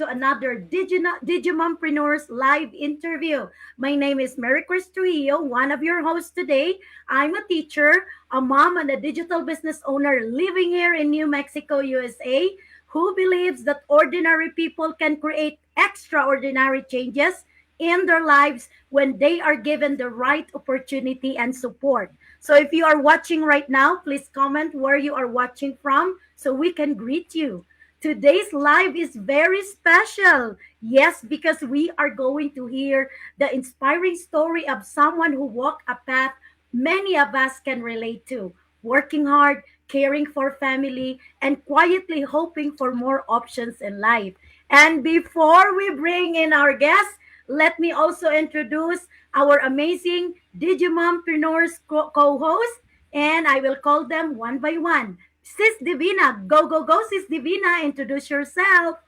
to another Digimompreneurs live interview. My name is Mary Chris Trujillo, one of your hosts today. I'm a teacher, a mom, and a digital business owner living here in New Mexico, USA, who believes that ordinary people can create extraordinary changes in their lives when they are given the right opportunity and support. So if you are watching right now, please comment where you are watching from so we can greet you. Today's live is very special. Yes, because we are going to hear the inspiring story of someone who walked a path many of us can relate to, working hard, caring for family, and quietly hoping for more options in life. And before we bring in our guests, let me also introduce our amazing Digimompreneurs co-host, and I will call them one by one. Sis Divina, go, go, go, Sis Divina, introduce yourself.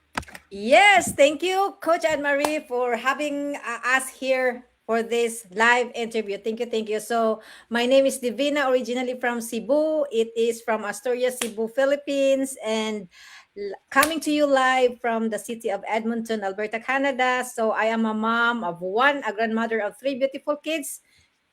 Yes, thank you, Coach Anne Marie, for having us here for this live interview. Thank you. So, my name is Divina, originally from Cebu. It is from Astoria, Cebu, Philippines, and coming to you live from the city of Edmonton, Alberta, Canada. So, I am a mom of one, a grandmother of three beautiful kids,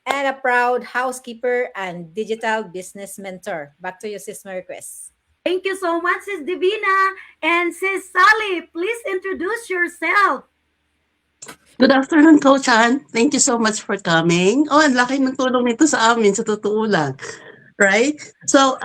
and a proud housekeeper and digital business mentor. Back to you, Sis Marquez. Thank you so much, Sis Divina. And Sis Sally, please introduce yourself. Good afternoon, Coach Ann. Thank you so much for coming. Oh, ang laki ng tulong nito sa amin, sa totoo lang. Right? So,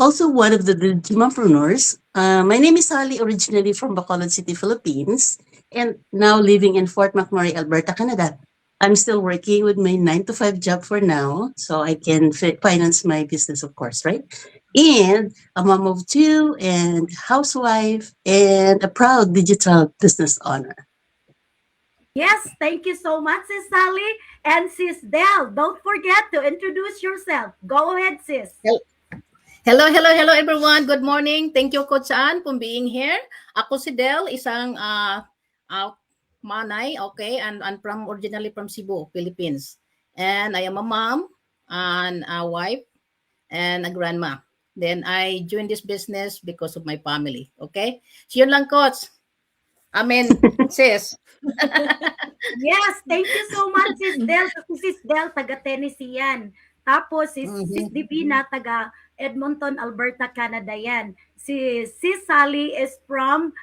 also one of the Digimopreneurs. My name is Sally, originally from Bacolod City, Philippines, and now living in Fort McMurray, Alberta, Canada. I'm still working with my 9 to 5 job for now, so I can finance my business, of course, right? And a mom of two, and housewife, and a proud digital business owner. Yes, thank you so much, Sis Sally. And Sis Del, don't forget to introduce yourself. Go ahead, Sis. Hello everyone. Good morning. Thank you Coach Ann for being here. Ako si Del, isang manay, okay, and from originally from Cebu, Philippines. And I am a mom and a wife and a grandma. Then I joined this business because of my family, okay? So yun lang Coach. Amen, sis. Yes, thank you so much, Sis Del. Kasi Sis Del, taga Tennessee yan. Tapos, Sis Divina, taga Edmonton, Alberta, Canada yan. Sis Sally is from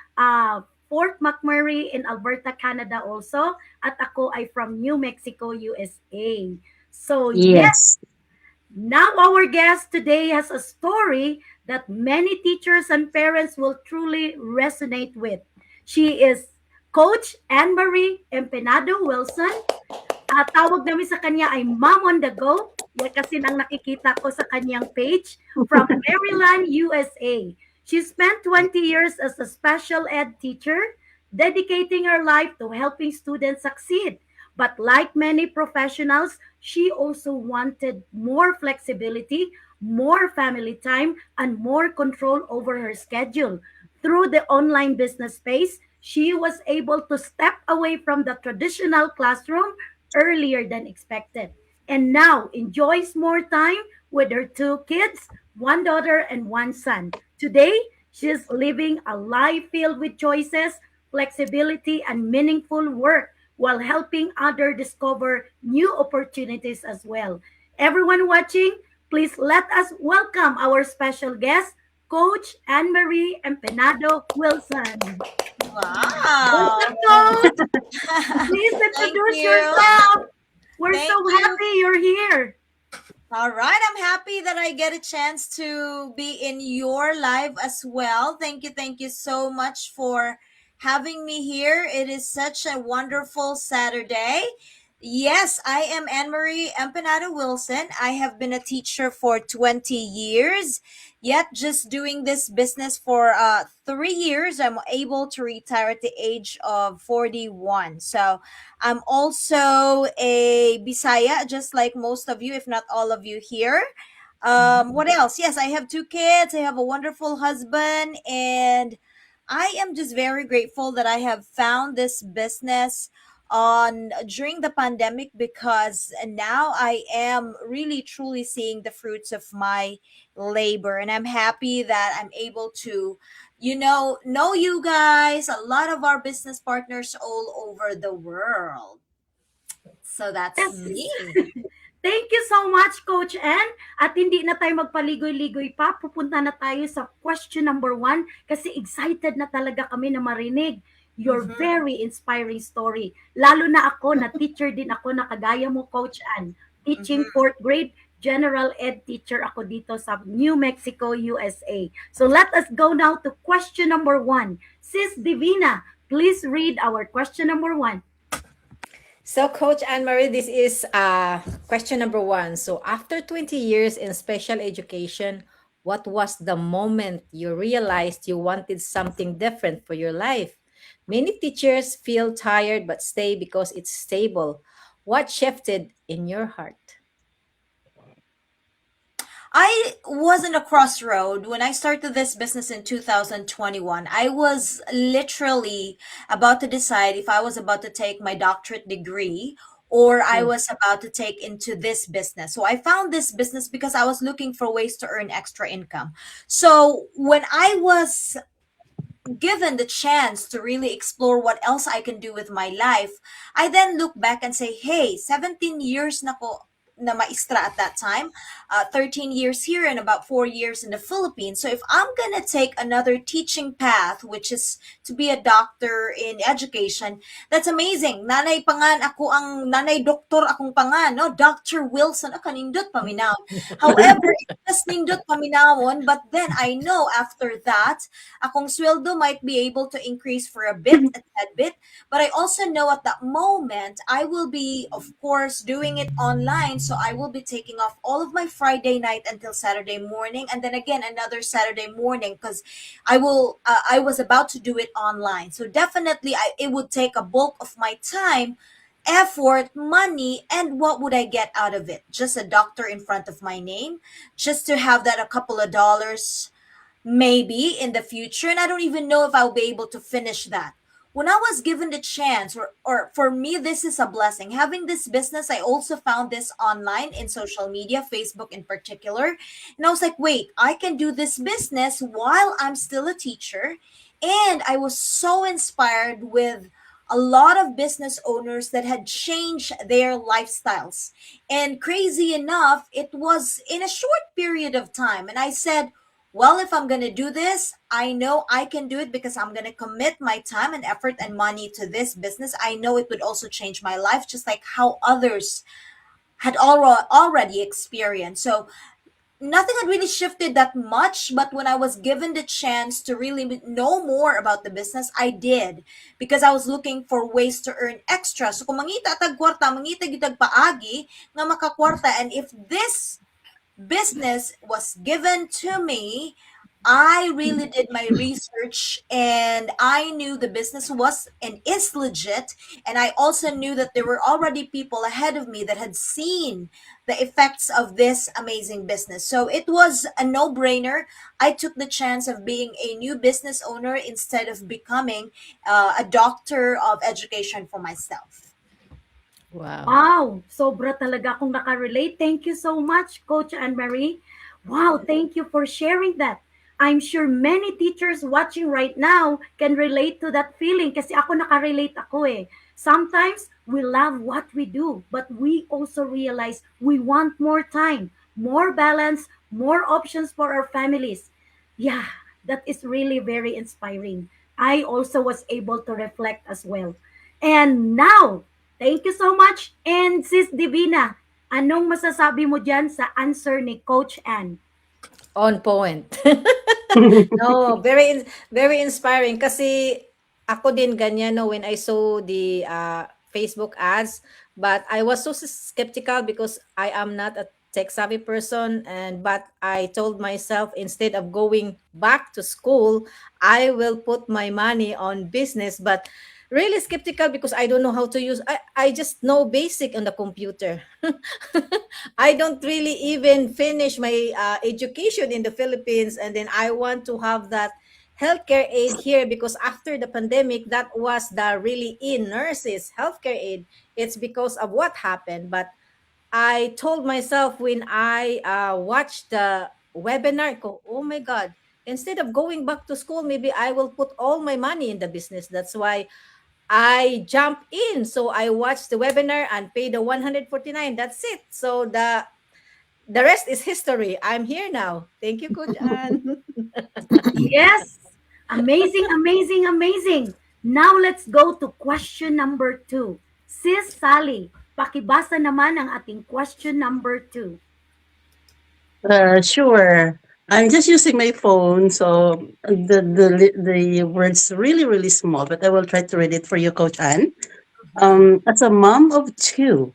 Fort McMurray in Alberta, Canada also. At ako ay from New Mexico, USA. So, yes, Yes. now our guest today has a story that many teachers and parents will truly resonate with. She is Coach Anne-Marie Empenado Wilson. Tawag namin sa kanya ay Mom on the Go. Yan kasi nang nakikita ko sa kanyang page from Maryland, USA. She spent 20 years as a special ed teacher, dedicating her life to helping students succeed. But like many professionals, she also wanted more flexibility, more family time, and more control over her schedule. Through the online business space, she was able to step away from the traditional classroom earlier than expected, and now enjoys more time with her two kids, one daughter and one son. Today, she's living a life filled with choices, flexibility, and meaningful work while helping others discover new opportunities as well. Everyone watching, please let us welcome our special guest, Coach Anne-Marie Empenado Wilson. Wow. Welcome, Coach. Please Thank introduce you. yourself. We're Thank so you. happy you're here. All right. I'm happy that I get a chance to be in your live as well. Thank you. Thank you so much for having me here. It is such a wonderful Saturday. Yes, I am Anne Marie Empanado Wilson. I have been a teacher for 20 years, yet just doing this business for 3 years. I'm able to retire at the age of 41. So I'm also a Bisaya, just like most of you, if not all of you here. What else? Yes, I have two kids. I have a wonderful husband, and I am just very grateful that I have found this business on during the pandemic, because now I am really truly seeing the fruits of my labor, and I'm happy that I'm able to know you guys, a lot of our business partners all over the world. So that's Yes. me. Thank you so much, Coach Ann. At hindi na tayo magpaligoy-ligoy pa, pupunta na tayo sa question number 1 kasi excited na talaga kami na marinig your Mhm. very inspiring story. Lalo na ako, na teacher din ako na kagaya mo, Coach Ann. Teaching Mhm. 4th grade, general ed teacher ako dito sa New Mexico, USA. So let us go now to question number 1. Sis Divina, please read our question number 1. So, Coach Anne Marie, this is question number 1. So, after 20 years in special education, what was the moment you realized you wanted something different for your life? Many teachers feel tired but stay because it's stable. What shifted in your heart? I was in a crossroad when I started this business in 2021. I was literally about to decide if I was about to take my doctorate degree or I Mm. was about to take into this business. So I found this business because I was looking for ways to earn extra income. So when I was given the chance to really explore what else I can do with my life, I then look back and say, hey, 17 years na ko na maestra at that time, 13 years here and about 4 years in the Philippines. So if I'm gonna take another teaching path, which is to be a doctor in education, that's amazing. Nanay pangan ako ang nanay doktor akong pangan, no? Dr. Wilson, kanindot paminaw. However, it's just nindot paminawon, but then I know after that, akong sweldo might be able to increase for a bit, a tad bit, but I also know at that moment I will be, of course, doing it online. So I will be taking off all of my Friday night until Saturday morning, and then again another Saturday morning because I was about to do it online. So definitely, it would take a bulk of my time, effort, money, and what would I get out of it? Just a doctor in front of my name, just to have that a couple of dollars maybe in the future, and I don't even know if I'll be able to finish that. When I was given the chance, or for me, this is a blessing. Having this business, I also found this online in social media, Facebook in particular. And I was like, wait, I can do this business while I'm still a teacher. And I was so inspired with a lot of business owners that had changed their lifestyles. And crazy enough, it was in a short period of time. And I said, well, if I'm going to do this, I know I can do it because I'm going to commit my time and effort and money to this business. I know it would also change my life, just like how others had already experienced. So nothing had really shifted that much, but when I was given the chance to really know more about the business, I did because I was looking for ways to earn extra. So kung mangita tag kwarta, mangita gitag paagi nga makakwarta, and if this business was given to me, I really did my research and I knew the business was and is legit. And I also knew that there were already people ahead of me that had seen the effects of this amazing business. So it was a no brainer. I took the chance of being a new business owner instead of becoming a doctor of education for myself. Wow. Wow, sobra talaga akong nakarelate. Thank you so much, Coach Anne-Marie. Wow, thank you for sharing that. I'm sure many teachers watching right now can relate to that feeling kasi ako nakarelate ako eh. Sometimes we love what we do, but we also realize we want more time, more balance, more options for our families. Yeah, that is really very inspiring. I also was able to reflect as well. And now, thank you so much. And Sis Divina, anong masasabi mo dyan sa answer ni Coach Ann? On point. No, very inspiring kasi ako din ganyan no when I saw the Facebook ads, but I was so skeptical because I am not a tech savvy person, and but I told myself instead of going back to school, I will put my money on business, but really skeptical because I don't know how to use. I just know basic on the computer. I don't really even finish my education in the Philippines, and then I want to have that healthcare aid here because after the pandemic, that was the really in nurses healthcare aid. It's because of what happened, but I told myself when I watched the webinar, ko, oh my God, instead of going back to school, maybe I will put all my money in the business. That's why I jump in. So I watched the webinar and paid the 149. That's it. So the rest is history. I'm here now. Thank you, Coach Ann. Yes. Amazing, amazing, amazing. Now let's go to question number 2. Sis Sally, pakibasa naman ang ating question number 2. Sure. I'm just using my phone, so the words really small, but I will try to read it for you, Coach Ann. As a mom of two,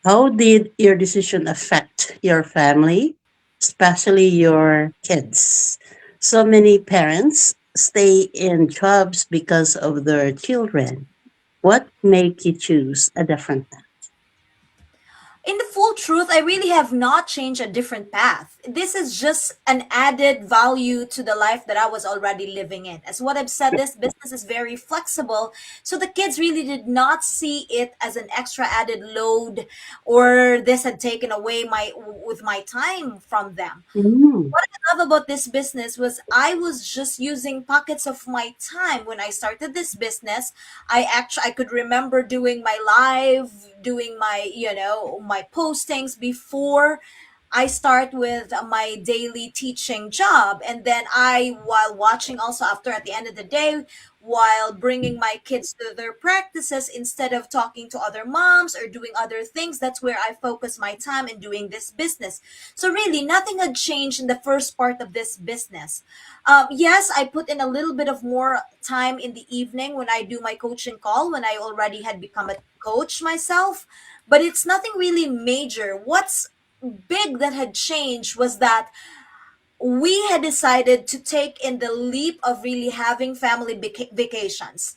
how did your decision affect your family, especially your kids? So many parents stay in jobs because of their children. What make you choose a different path? In the full truth, I really have not changed a different path. This is just an added value to the life that I was already living in. As what I've said, this business is very flexible. So the kids really did not see it as an extra added load, or this had taken away my time from them. Mm. What I love about this business was I was just using pockets of my time when I started this business. I could remember doing my live, doing my, my postings before I start with my daily teaching job. And then while watching also after at the end of the day, while bringing my kids to their practices, instead of talking to other moms or doing other things, that's where I focus my time in doing this business. So really, nothing had changed in the first part of this business. Yes, I put in a little bit of more time in the evening when I do my coaching call, when I already had become a coach myself, but it's nothing really major. What's big that had changed was that we had decided to take in the leap of really having family vacations.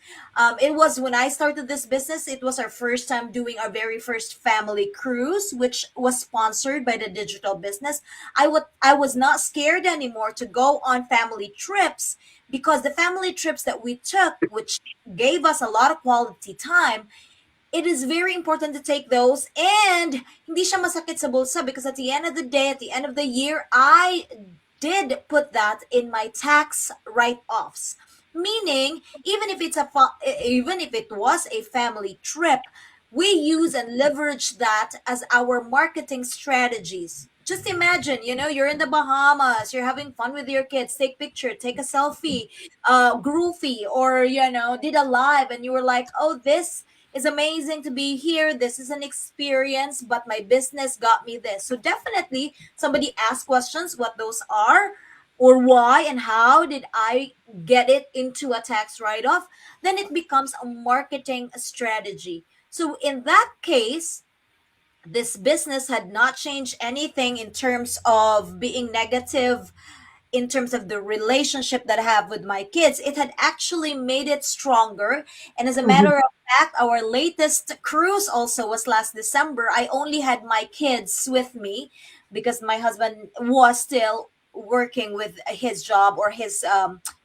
It was when I started this business, it was our first time doing our very first family cruise, which was sponsored by the digital business. I was not scared anymore to go on family trips, because the family trips that we took, which gave us a lot of quality time, it is very important to take those, and hindi siya masakit sa bulsa, because at the end of the day, at the end of the year, I did put that in my tax write-offs. Meaning, even if it was a family trip, we use and leverage that as our marketing strategies. Just imagine, you're in the Bahamas, you're having fun with your kids, take picture, take a selfie, groovy, or did a live, and you were like, oh, this is amazing to be here. This is an experience, but my business got me this. So definitely somebody asked questions what those are, or why and how did I get it into a tax write-off, then it becomes a marketing strategy. So in that case, this business had not changed anything in terms of being negative, in terms of the relationship that I have with my kids. It had actually made it stronger. And as a matter of fact, our latest cruise also was last December. I only had my kids with me because my husband was still working with his job or his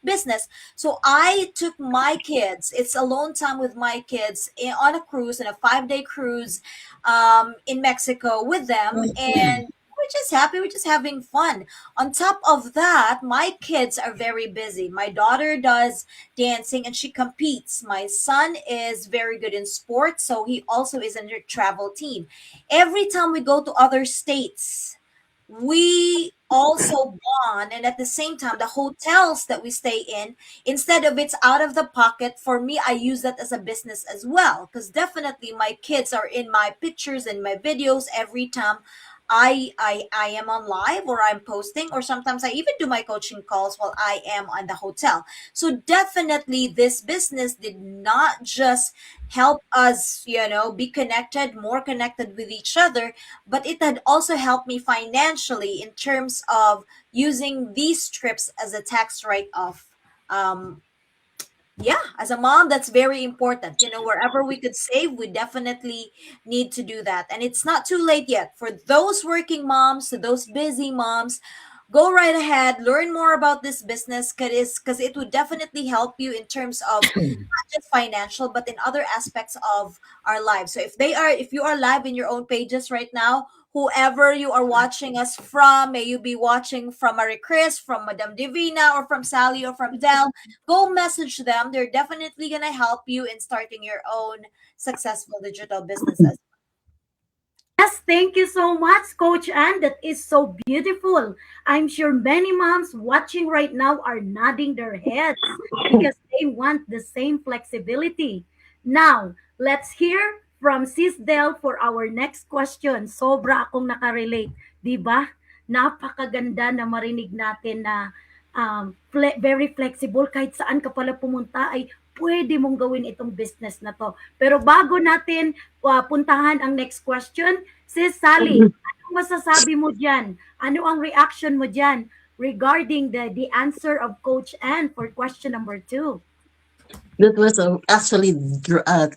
business. So I took my kids. It's alone time with my kids on a cruise, in a 5-day cruise in Mexico with them. And we're just happy. We're just having fun. On top of that, my kids are very busy. My daughter does dancing and she competes. My son is very good in sports, so he also is in a travel team. Every time we go to other states, we also bond, and at the same time the hotels that we stay in, instead of it's out of the pocket for me, I use that as a business as well, because definitely my kids are in my pictures and my videos every time I am on live or I'm posting, or sometimes I even do my coaching calls while I am on the hotel. So definitely this business did not just help us, be connected, more connected with each other, but it had also helped me financially in terms of using these trips as a tax write-off. Yeah, as a mom, that's very important. Wherever we could save, we definitely need to do that. And it's not too late yet. For those working moms, to those busy moms, go right ahead, learn more about this business, because it would definitely help you in terms of not just financial, but in other aspects of our lives. So if you are live in your own pages right now, whoever you are watching us from, may you be watching from Marie Chris, from Madam Divina, or from Sally, or from Del, go message them. They're definitely going to help you in starting your own successful digital businesses. Yes, thank you so much, Coach Ann. That is so beautiful. I'm sure many moms watching right now are nodding their heads because they want the same flexibility. Now, let's hear from Sis Del for our next question. Sobra akong nakarelate. Di ba? Napakaganda na marinig natin na very flexible. Kahit saan ka pala pumunta ay pwede mong gawin itong business na to. Pero bago natin puntahan ang next question, Sis Sally, anong masasabi mo dyan? Ano ang reaction mo dyan regarding the answer of Coach Ann for question number 2? That was actually a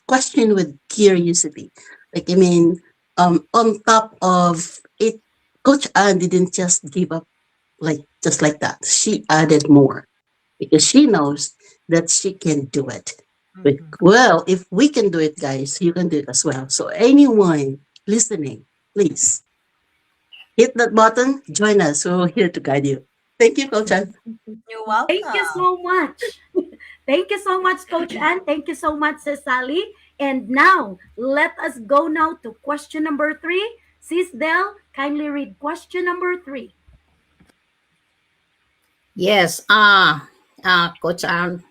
question with curiosity. Like, I mean, on top of it, Coach Ann didn't just give up just like that. She added more because she knows that she can do it. Well, if we can do it, guys, you can do it as well. So anyone listening, please hit that button, join us. We're here to guide you. Thank you, Coach Ann. You're welcome. Thank you so much. Thank you so much, Coach Ann. Thank you so much, Sis Sally. And now, let us go now to question number 3. Sis Del, kindly read question number 3. Yes. Coach Ann,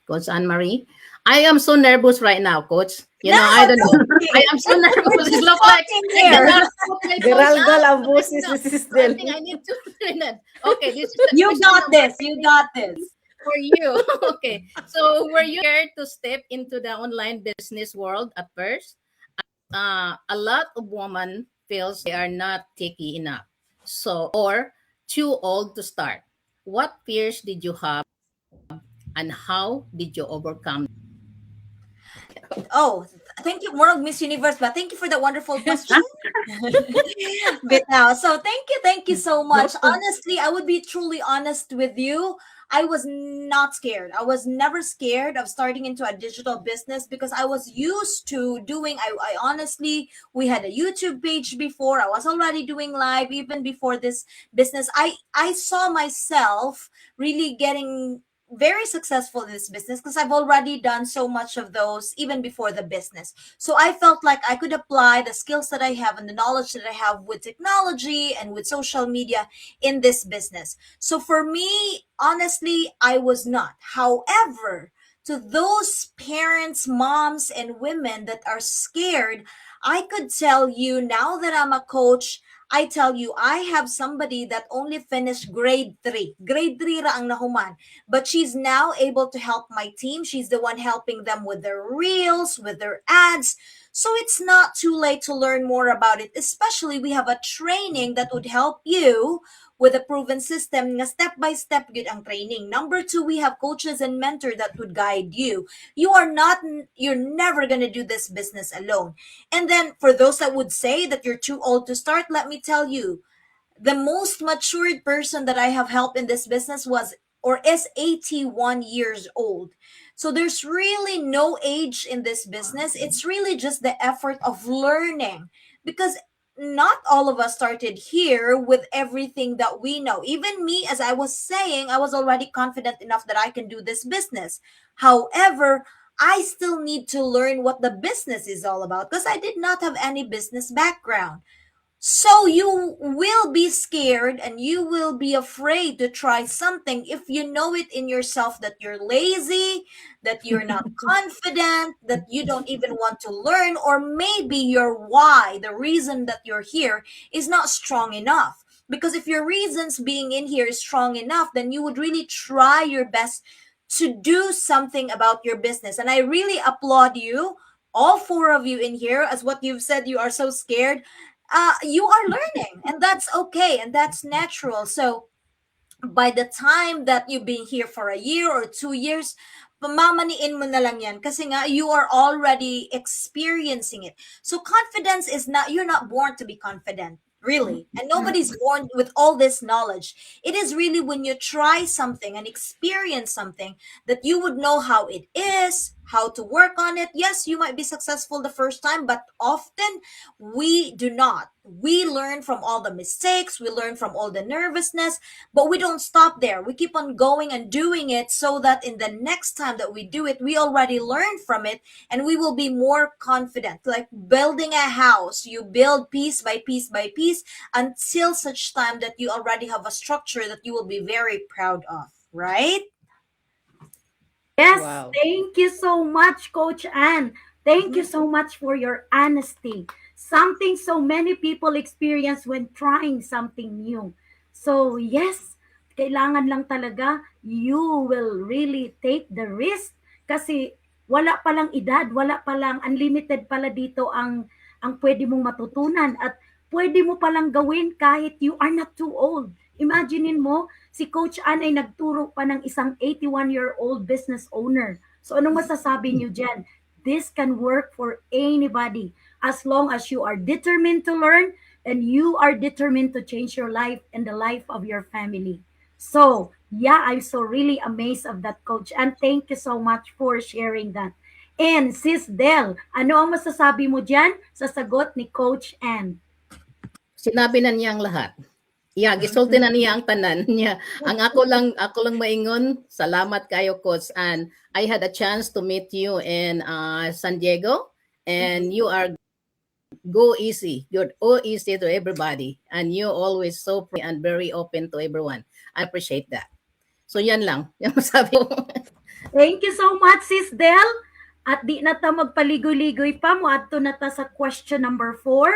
Coach Anne Marie. I am so nervous right now, Coach. I don't know. I am so nervous. It looks like Geralgal ang boses ni Sis I Del. think I need to learn it. Okay, this is the You question got number this. You got this. for you. Okay. So were you scared to step into the online business world at first? A lot of women feels they are not techy enough. So or too old to start. What fears did you have and how did you overcome? Oh, thank you, Morog Miss Universe, but thank you for the wonderful question. But now, so thank you so much. Honestly, I would be truly honest with you. I was not scared. I was never scared of starting into a digital business because I was used to doing. I honestly, we had a YouTube page before. I was already doing live even before this business. I saw myself really getting very successful in this business because I've already done so much of those even before the business. So I felt like I could apply the skills that I have and the knowledge that I have with technology and with social media in this business. So for me, honestly, I was not. However, to those parents, moms, and women that are scared, I could tell you now that I'm a coach, I tell you, I have somebody that only finished grade 3. Grade 3 ra ang nahuman. But she's now able to help my team. She's the one helping them with their reels, with their ads. So it's not too late to learn more about it. Especially we have a training that would help you with a proven system, nga step by step good ang training. Number 2, we have coaches and mentors that would guide you. You're never going to do this business alone. And then for those that would say that you're too old to start, let me tell you, the most matured person that I have helped in this business is 81 years old. So there's really no age in this business. It's really just the effort of learning, because not all of us started here with everything that we know. Even me, as I was saying, I was already confident enough that I can do this business. However, I still need to learn what the business is all about because I did not have any business background. So you will be scared and you will be afraid to try something if you know it in yourself that you're lazy, that you're not confident, that you don't even want to learn, or maybe your why, the reason that you're here, is not strong enough. Because if your reasons being in here is strong enough, then you would really try your best to do something about your business. And I really applaud you, all 4 of you in here, as what you've said, you are so scared. You are learning, and that's okay, and that's natural. So by the time that you've been here for a year or 2 years, pamamaniin mo na lang yan kasi nga you are already experiencing it. So confidence is not, you're not born to be confident, really, and nobody's born with all this knowledge. It is really when you try something and experience something that you would know how it is, how to work on it. Yes, you might be successful the first time, but often we do not. We learn from all the mistakes, we learn from all the nervousness, but we don't stop there. We keep on going and doing it so that in the next time that we do it, we already learn from it and we will be more confident. Like building a house, you build piece by piece by piece until such time that you already have a structure that you will be very proud of, right? Yes, Wow. thank you so much, Coach Anne. Thank you so much for your honesty. Something so many people experience when trying something new. So, yes, kailangan lang talaga you will really take the risk kasi wala palang edad, wala palang unlimited pala dito ang pwede mong matutunan at pwede mo palang gawin kahit you are not too old. Imaginein mo, si Coach Ann ay nagturo pa ng isang 81-year-old business owner. So anong masasabi niyo dyan? This can work for anybody as long as you are determined to learn and you are determined to change your life and the life of your family. So, yeah, I'm so really amazed of that, Coach. And thank you so much for sharing that. And Sis Del, ano ang masasabi mo dyan sa sagot ni Coach Ann? Sinabi na niya ang lahat. Yeah, gisulti na niya ang tanan niya. Ang ako lang maingon, salamat kayo, Coach. And I had a chance to meet you in San Diego, and you are go easy. You're all easy to everybody, and you always so and very open to everyone. I appreciate that. So yan lang, yung masabi ko. Thank you so much, Sis Del. At di na ta magpaligoy-ligoy pa, muadto na ta sa question number 4.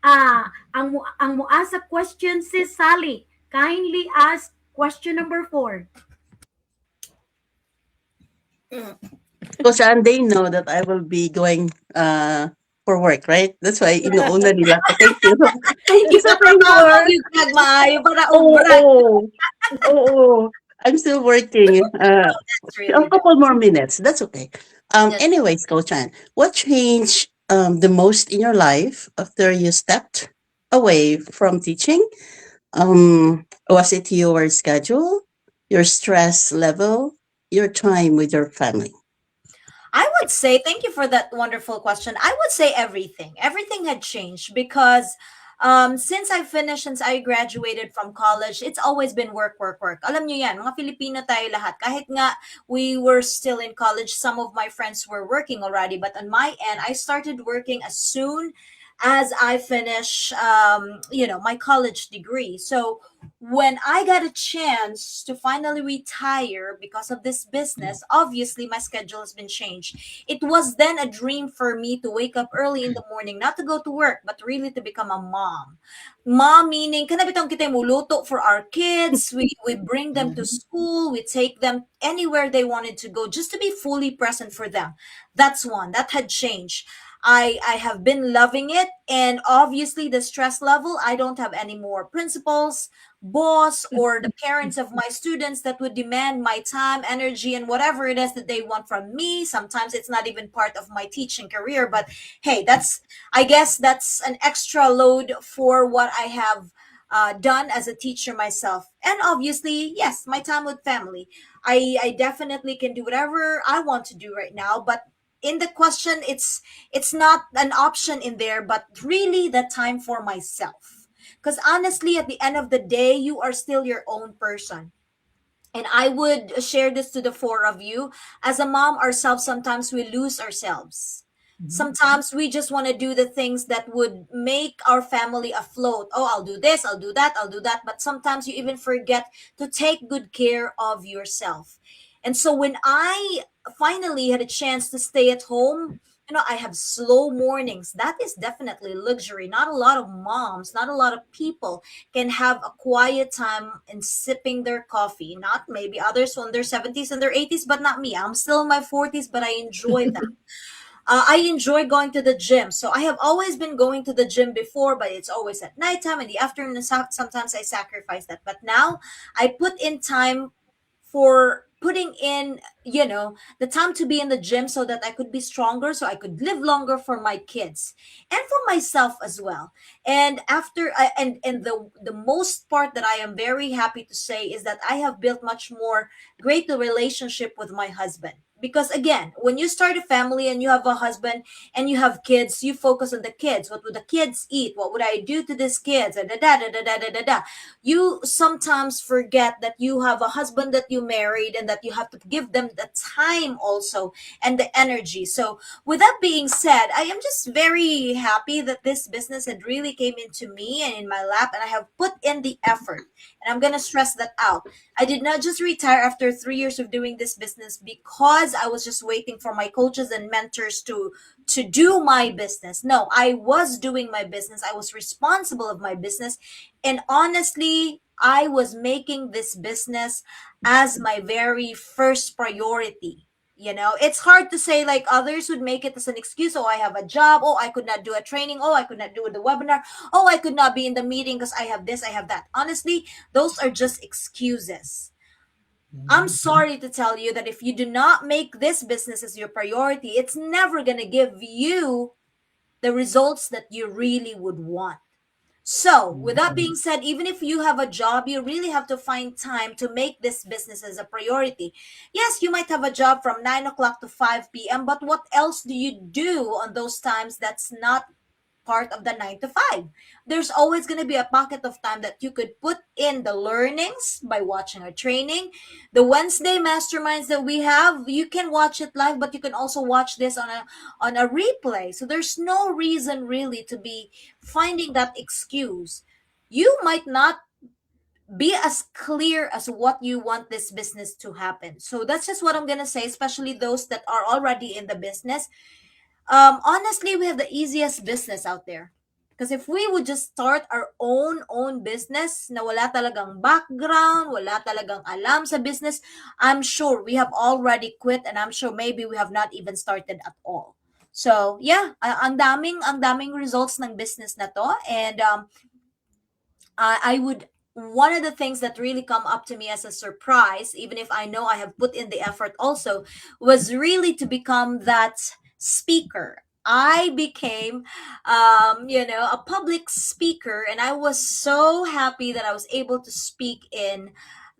Ang muasa question, Sis Sally. Kindly ask question number 4. Coach Ann, they know that I will be going for work, right? That's why inuuna nila ko. Thank you. Thank you sa favor. You brag maayo para Oo. brag. Oo. I'm still working. That's A really couple more minutes. That's okay. Yes. Anyways, Coach Ann, what changed the most in your life after you stepped away from teaching? Was it your schedule, your stress level, your time with your family? I would say, thank you for that wonderful question. I would say everything. Everything had changed because since I finished, since I graduated from college, it's always been work, work, work. Alam nyo yan, mga Filipino tayo lahat. Kahit nga we were still in college, some of my friends were working already. But on my end, I started working as soon as I finish, my college degree. So when I got a chance to finally retire because of this business, obviously my schedule has been changed. It was then a dream for me to wake up early in the morning, not to go to work, but really to become a mom. Mom meaning, kanabitang kita muluto for our kids. We bring them to school. We take them anywhere they wanted to go just to be fully present for them. That's one. That had changed. I have been loving it, and obviously the stress level, I don't have any more principals, boss, or the parents of my students that would demand my time, energy, and whatever it is that they want from me. Sometimes it's not even part of my teaching career, but hey, I guess that's an extra load for what I have done as a teacher myself. And obviously, yes, my time with family. I definitely can do whatever I want to do right now, but in the question, it's not an option in there, but really the time for myself. Because honestly, at the end of the day, you are still your own person. And I would share this to the four of you. As a mom ourselves, sometimes we lose ourselves. Sometimes we just want to do the things that would make our family afloat. Oh, I'll do this, I'll do that, I'll do that. But sometimes you even forget to take good care of yourself. And so when I finally had a chance to stay at home, I have slow mornings. That is definitely luxury. Not a lot of moms, not a lot of people can have a quiet time and sipping their coffee. Not maybe others on their 70s and their 80s, but not me. I'm still in my 40s, but I enjoy that. I enjoy going to the gym. So I have always been going to the gym before, but it's always at nighttime. In the afternoon, sometimes I sacrifice that. But now I put in time for putting in, the time to be in the gym so that I could be stronger, so I could live longer for my kids and for myself as well. And after, and the most part that I am very happy to say is that I have built much more greater relationship with my husband Because again, when you start a family and you have a husband and you have kids, you focus on the kids. What would the kids eat? What would I do to these kids? Da, da, da, da, da, da, da, da. You sometimes forget that you have a husband that you married and that you have to give them the time also and the energy. So with that being said, I am just very happy that this business had really came into me and in my lap, and I have put in the effort. And I'm gonna stress that out. I did not just retire after 3 years of doing this business because I was just waiting for my coaches and mentors to do my business. No, I was doing my business. I was responsible of my business. And honestly, I was making this business as my very first priority. It's hard to say, like others would make it as an excuse. Oh, I have a job. Oh, I could not do a training. Oh, I could not do the webinar. Oh, I could not be in the meeting because I have this, I have that. Honestly, those are just excuses. I'm sorry to tell you that if you do not make this business as your priority, it's never going to give you the results that you really would want. So, with that being said, even if you have a job, you really have to find time to make this business as a priority. Yes, you might have a job from 9 o'clock to 5 p.m., but what else do you do on those times that's not part of the 9 to 5? There's always going to be a pocket of time that you could put in the learnings by watching our training. The Wednesday masterminds that we have, you can watch it live, but you can also watch this on a replay. So there's no reason really to be finding that excuse. You might not be as clear as what you want this business to happen. So that's just what I'm going to say, especially those that are already in the business. Honestly, we have the easiest business out there. Because if we would just start our own business na wala talagang background, wala talagang alam sa business, I'm sure we have already quit, and I'm sure maybe we have not even started at all. So, yeah, ang daming results ng business na to. And I would, one of the things that really come up to me as a surprise, even if I know I have put in the effort also, was really to become that speaker. I became, a public speaker, and I was so happy that I was able to speak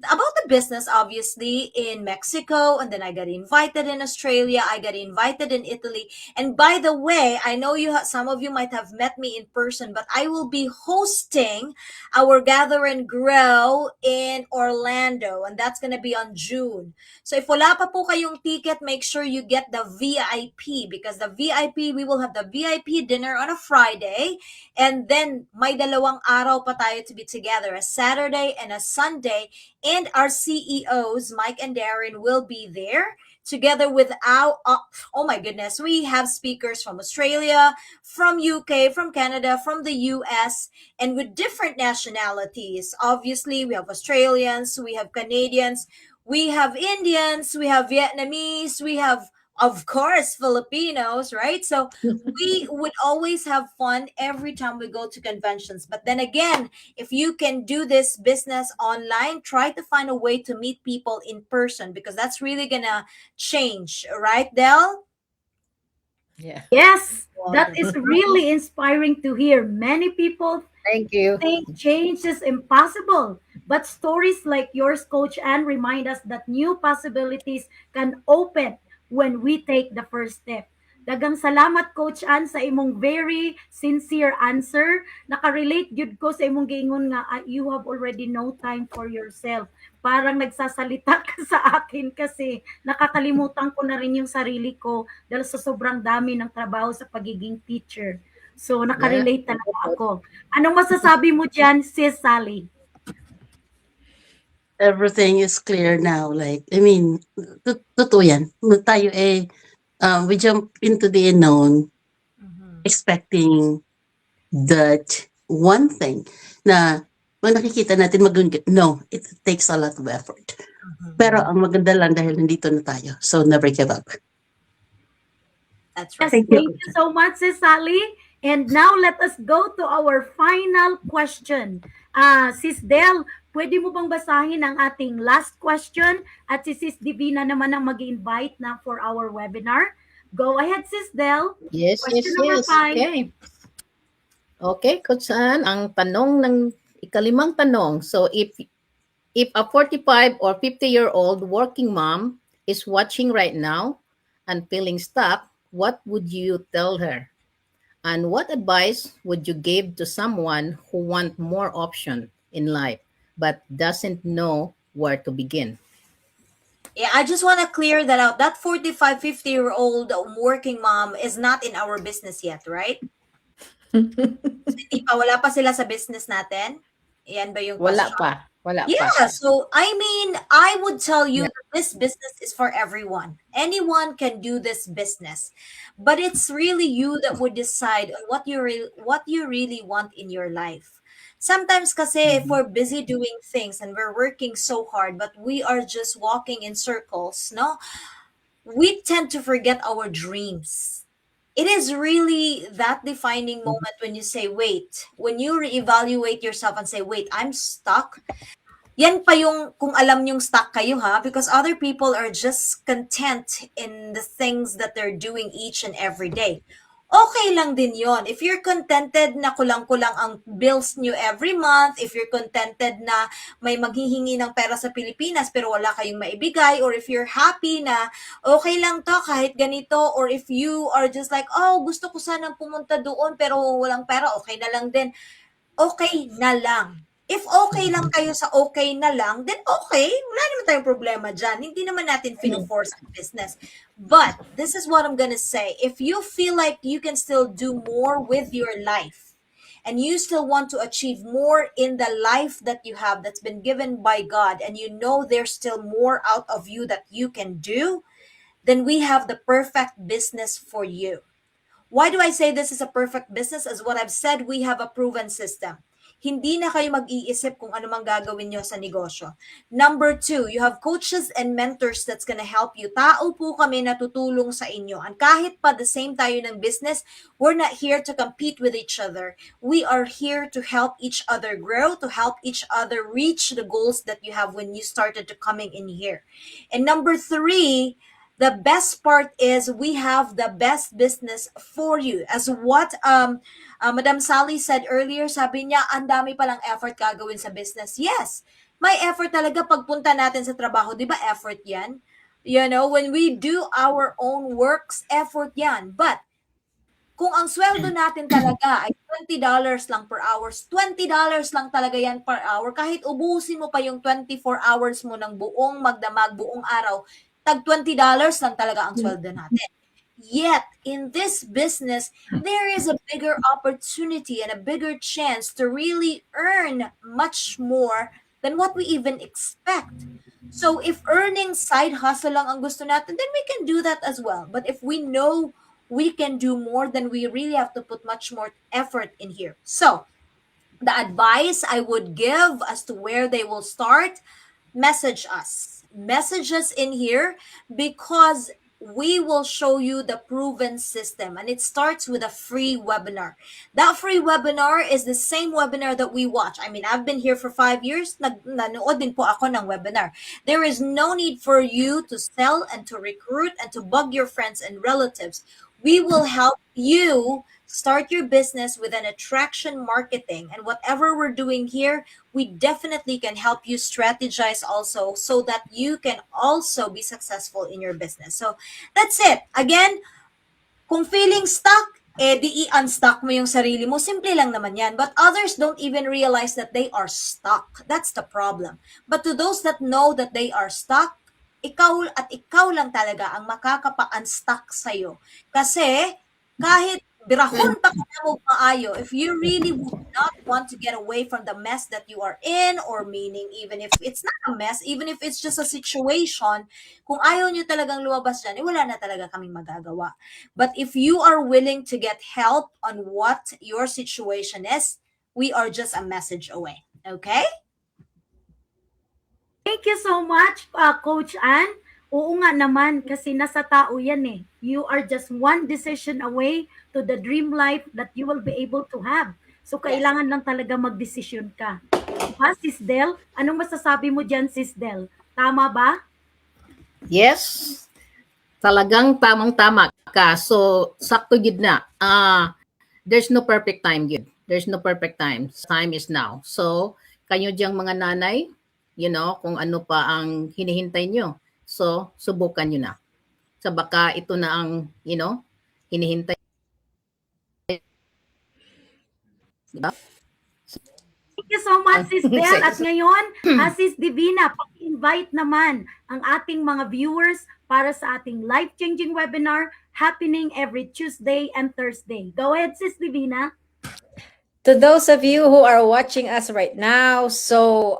about the business, obviously, in Mexico, and then I got invited in Australia, I got invited in Italy. And by the way, I know some of you might have met me in person, but I will be hosting our Gather and Grow in Orlando, and that's gonna be on June. So if wala pa po kayong ticket, make sure you get the VIP, because the VIP, we will have the VIP dinner on a Friday, and then may dalawang araw pa tayo to be together, a Saturday and a Sunday. And our CEOs, Mike and Darren, will be there together with our, oh my goodness, we have speakers from Australia, from UK, from Canada, from the US, and with different nationalities. Obviously, we have Australians, we have Canadians, we have Indians, we have Vietnamese, we have, of course, Filipinos, right? So we would always have fun every time we go to conventions. But then again, if you can do this business online, try to find a way to meet people in person, because that's really gonna change, right, Del? Yeah. Yes, that is really inspiring to hear. Many people Thank you. think change is impossible, but stories like yours, Coach Ann, remind us that new possibilities can open when we take the first step. Dagang salamat, Coach Ann, sa imong very sincere answer. Nakarelate jud ko sa imong giingon nga, you have already no time for yourself. Parang nagsasalita ka sa akin kasi nakakalimutan ko na rin yung sarili ko dahil sa sobrang dami ng trabaho sa pagiging teacher. So, nakarelate talaga ako. Anong masasabi mo dyan, Sis Sally? Everything is clear now. Like, I mean, totoo yan. Tayo we jump into the unknown expecting that one thing na pag nakikita natin no, it takes a lot of effort. Pero ang maganda lang dahil nandito na tayo. So never give up. That's Yes, right. thank you so much, Sis Sally. And now let us go to our final question. Sis Del, pwede mo bang basahin ang ating last question? At si Sis Divina naman ang mag-invite na for our webinar. Go ahead, Sis Del. Yes, Question number 5. Okay. Okay, Coach Ann, ang tanong ng ikalimang tanong. So if a 45 or 50-year-old working mom is watching right now and feeling stuck, what would you tell her? And what advice would you give to someone who want more option in life but doesn't know where to begin? Yeah, I just want to clear that out. That 45, 50-year-old working mom is not in our business yet, right? Hindi pa, wala pa sila sa business natin? Yan ba yung Wala question? pa. Wala pa. Yeah, so I mean, I would tell you Yeah. that this business is for everyone. Anyone can do this business. But it's really you that would decide on what you really want in your life. Sometimes kasi if we're busy doing things and we're working so hard but we are just walking in circles, no? We tend to forget our dreams. It is really that defining moment when you say, wait, when you reevaluate yourself and say, wait, I'm stuck. Yan pa yung kung alam yung stuck kayo ha, because other people are just content in the things that they're doing each and every day. Okay lang din yon. If you're contented na kulang-kulang ang bills nyo every month, if you're contented na may maghihingi ng pera sa Pilipinas pero wala kayong maibigay, or if you're happy na okay lang to kahit ganito, or if you are just like, oh, gusto ko sanang pumunta doon pero walang pera, okay na lang din. Okay na lang. If okay lang kayo sa okay na lang, then okay. Wala naman tayong problema dyan. Hindi naman natin fino-force ang business. But, this is what I'm gonna say. If you feel like you can still do more with your life, and you still want to achieve more in the life that you have that's been given by God, and you know there's still more out of you that you can do, then we have the perfect business for you. Why do I say this is a perfect business? As what I've said, we have a proven system. Hindi na kayo mag-iisip kung ano mang gagawin nyo sa negosyo. Number 2, you have coaches and mentors that's gonna help you. Tao po kami na tutulong sa inyo. And kahit pa the same tayo ng business, we're not here to compete with each other. We are here to help each other grow, to help each other reach the goals that you have when you started to coming in here. And number 3, the best part is we have the best business for you. As what Madam Sally said earlier, sabi niya, ang dami palang effort gagawin sa business. Yes, may effort talaga pagpunta natin sa trabaho. Di ba effort yan? You know, when we do our own works, effort yan. But, kung ang sweldo natin talaga ay $20 lang per hour, $20 lang talaga yan per hour, kahit ubusin mo pa yung 24 hours mo ng buong magdamag, buong araw, tag $20 lang talaga ang sweldo natin. Yet, in this business, there is a bigger opportunity and a bigger chance to really earn much more than what we even expect. So, if earning side hustle lang ang gusto natin, then we can do that as well. But if we know we can do more, then we really have to put much more effort in here. So, the advice I would give as to where they will start, message us. Message us in here because we will show you the proven system, and it starts with a free webinar. That free webinar is the same webinar that we watch. I mean, I've been here for 5 years. Nanood din po ako ng webinar. There is no need for you to sell and to recruit and to bug your friends and relatives. We will help you start your business with an attraction marketing, and whatever we're doing here, we definitely can help you strategize also so that you can also be successful in your business. So that's it. Again, kung feeling stuck, di i-unstuck mo yung sarili mo. Simple lang naman yan. But others don't even realize that they are stuck. That's the problem. But to those that know that they are stuck, ikaw lang talaga ang makakapa-unstuck sa'yo. Kasi kahit birahon pa ka mo maayo, if you really would not want to get away from the mess that you are in, or meaning even if it's not a mess, even if it's just a situation, kung ayaw nyo talagang lumabas dyan, wala na talaga kaming magagawa. But if you are willing to get help on what your situation is, we are just a message away. Okay? Thank you so much, Coach Ann. Oo nga naman, kasi nasa tao yan eh. You are just one decision away to the dream life that you will be able to have. So, kailangan lang talaga magdesisyon ka. Diba, Sis Del? Anong masasabi mo dyan, Sis Del? Tama ba? Yes, talagang tamang-tama ka. So, sakto gid na. There's no perfect time gid. There's no perfect time. Time is now. So, kayo diyang mga nanay, you know, kung ano pa ang hinihintay nyo. So, subukan nyo na. Sa baka ito na ang, hinihintay. Diba? Thank you so much, Sis Del. Sige. At ngayon, Sis Divina, paki-invite naman ang ating mga viewers para sa ating life-changing webinar happening every Tuesday and Thursday. Go ahead, Sis Divina. To those of you who are watching us right now, so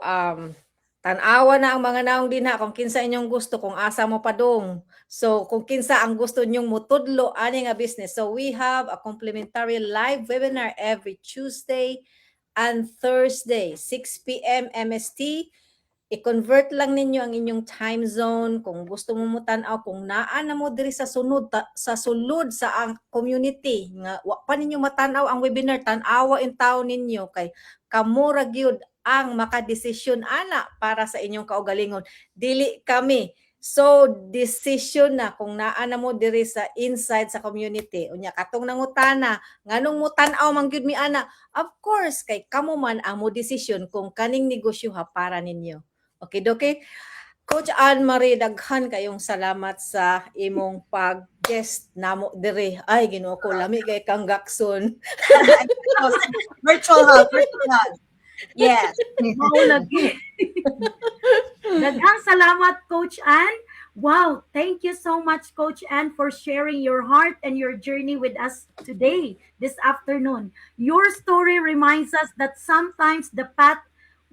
tanawa na ang mga naong dinha kung kinsa inyong gusto, kung asa mo padong. So kung kinsa ang gusto nyong mutudlo ani nga business. So we have a complimentary live webinar every Tuesday and Thursday, 6 p.m. MST. I-convert lang ninyo ang inyong time zone kung gusto mo mutanaw, kung naa na mo diri sa sulod sa ang community nga wa pa ninyo matanaw ang webinar, tan-awa in taon ninyo kay kamura gyud ang makadesisyon ana para sa inyong kaugalingon, dili kami. So decision na kung naa na mo diri sa inside sa community. Unya katong nangutana nganong mo tan-aw man gyud mi ana, of course kay kamo man ang mo decision kung kaning negosyo ha para ninyo. Okay, okay. Coach Anne-Marie, daghan kayong salamat sa imong pag-guest namo dire. Ay, Ginoo ko, lami kay kang gakson. Virtual hug, virtual hug. Yes. Maulagi. Daghang salamat, Coach Anne. Wow, thank you so much, Coach Anne, for sharing your heart and your journey with us today, this afternoon. Your story reminds us that sometimes the path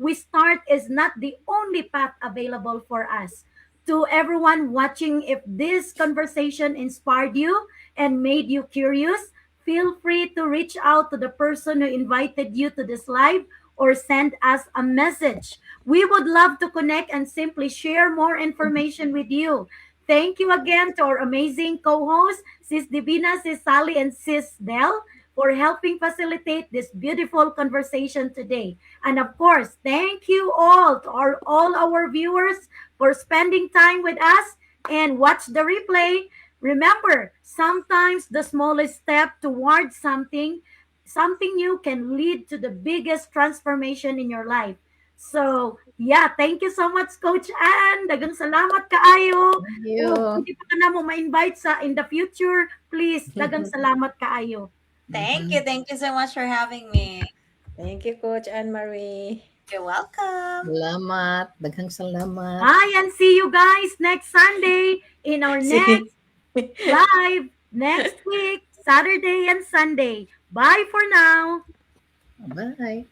we start is not the only path available for us. To everyone watching, if this conversation inspired you and made you curious, feel free to reach out to the person who invited you to this live or send us a message. We would love to connect and simply share more information with you. Thank you again to our amazing co-hosts, Sis Divina, Sis Sally, and Sis Del, for helping facilitate this beautiful conversation today. And of course, thank you all to all our viewers for spending time with us and watch the replay. Remember, sometimes the smallest step towards something new can lead to the biggest transformation in your life. So, yeah, thank you so much, Coach Anne. Dagang salamat kaayo. Thank you. Kung hindi pa ka na mo ma-invite sa in the future, please, dagang salamat kaayo. Thank you. Thank you so much for having me. Thank you, Coach Anne-Marie. You're welcome. Salamat. Daghang salamat. Bye and see you guys next Sunday in our next live next week, Saturday and Sunday. Bye for now. Bye.